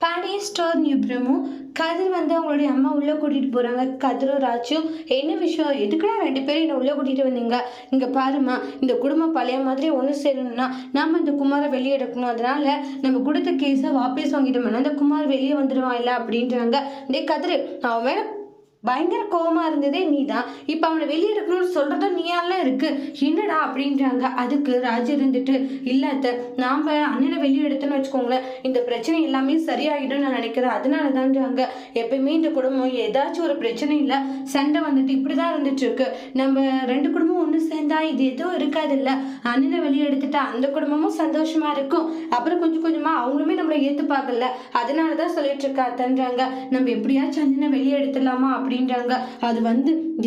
Pandian store நியூப்ரமும் கதிர் அவங்களுடைய அம்மா உள்ள கூட்டிட்டு போறாங்க. கதிரும் ராஜும் என்ன விஷயம், எதுக்குடா 2 பேரும் என்ன உள்ள கூட்டிட்டு வந்தீங்க? இங்க பாருமா, இந்த குடும்பம் பழைய மாதிரி ஒண்ணு சேரணும்னா நாம இந்த குமாரை வெளியே எடுக்கணும். அதனால நம்ம கொடுத்த கேஸை வாபஸ் வாங்கிட்டோம்னா அந்த குமார் வெளியே வந்துடுவான் இல்ல அப்படின்றாங்க. டே கதிரு, அவன் மேல பயங்கர கோவமா இருந்ததே நீதான், இப்ப அவனை வெளியே எடுக்கணும்னு சொல்றதும் நீயாலாம் இருக்கு, என்னடா அப்படின்றாங்க. அதுக்கு ராஜு இருந்துட்டு, இல்லாத நாம அண்ணனை வெளியே எடுத்தோன்னு வச்சுக்கோங்களேன், இந்த பிரச்சனை எல்லாமே சரியாயிடும் நான் நினைக்கிறேன். அதனாலதான்றாங்க. எப்பயுமே இந்த குடும்பம் ஏதாச்சும் ஒரு பிரச்சனையில சண்டை வந்துட்டு இப்படிதான் இருந்துட்டு இருக்கு. நம்ம 2 குடும்பம் ஒண்ணு சேர்ந்தா இது எதுவும் இருக்காது இல்ல, அண்ணனை வெளியே எடுத்துட்டா அந்த குடும்பமும் சந்தோஷமா இருக்கும். அப்புறம் கொஞ்சம் கொஞ்சமா அவங்களுமே நம்மளை ஏத்துப்பாங்கல்ல, அதனாலதான் சொல்லிட்டு இருக்காத்தன்றாங்க. நம்ம எப்படியாச்சும் அண்ணனை வெளியே எடுத்துடலாமா அப்படின்றாங்க. அது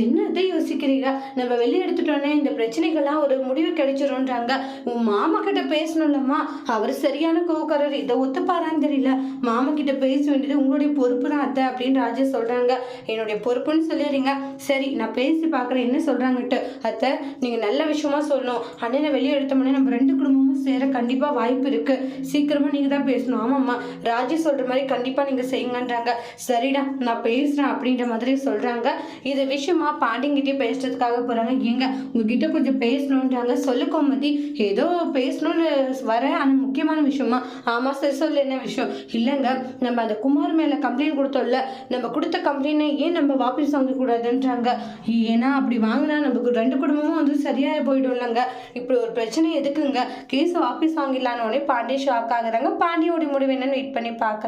என்னத்தை யோசிக்கிறீங்க, நம்ம வெளியே எடுத்துட்டோன்னே இந்த பிரச்சனைகள்லாம் ஒரு முடிவு கிடைச்சிரும்ன்றாங்க. உன் மாமா கிட்ட பேசணும்லம்மா, அவர் சரியான கோவக்காரர், இதை ஒத்துப்பாரான்னு தெரியல. மாமா கிட்ட பேச வேண்டியது உங்களுடைய பொறுப்பு தான் அத்தை அப்படின்னு ராஜா சொல்றாங்க. என்னுடைய பொறுப்புன்னு சொல்லிடுறீங்க, சரி நான் பேசி பார்க்குறேன் என்ன சொல்றாங்கட்டு. அத்தை நீங்க நல்ல விஷயமா சொல்லணும், அண்ணனை வெளியே எடுத்தோம்னா நம்ம 2 குடும்பமும் சேர கண்டிப்பா வாய்ப்பு இருக்கு, சீக்கிரமா நீங்க தான் பேசணும். ஆமாம்மா, ராஜா சொல்ற மாதிரி கண்டிப்பா நீங்க செய்யுங்கன்றாங்க. சரிடா நான் பேசுறேன் அப்படின்ற மாதிரி சொல்றாங்க. இது விஷயமா பாண்டியங்கிட்டே பேசுறதுக்காக போறாங்க. ஏங்க உங்ககிட்ட கொஞ்சம் பேசணுன்றாங்க. சொல்லு கோமதி, ஏதோ பேசணும்னு வர, ஆனா முக்கியமான விஷயமா? ஆமா சரி சொல்லு, என்ன விஷயம்? இல்லைங்க, நம்ம அந்த குமார் மேல கம்ப்ளைண்ட் கொடுத்தோம்ல, நம்ம கொடுத்த கம்ப்ளைண்ட் ஏன் நம்ம வாபஸ் வாங்க கூடாதுன்றாங்க. ஏன்னா அப்படி வாங்கினா நமக்கு 2 குடும்பமும் சரியா போயிடும் இல்லைங்க, இப்படி ஒரு பிரச்சனை எதுக்குங்க, கேஸ் வாபஸ் வாங்கிடலான்னு பாண்டிய ஷாக் ஆகுறாங்க. பாண்டியோட முடிவு என்னன்னு வெயிட் பண்ணி பார்க்கலாம்.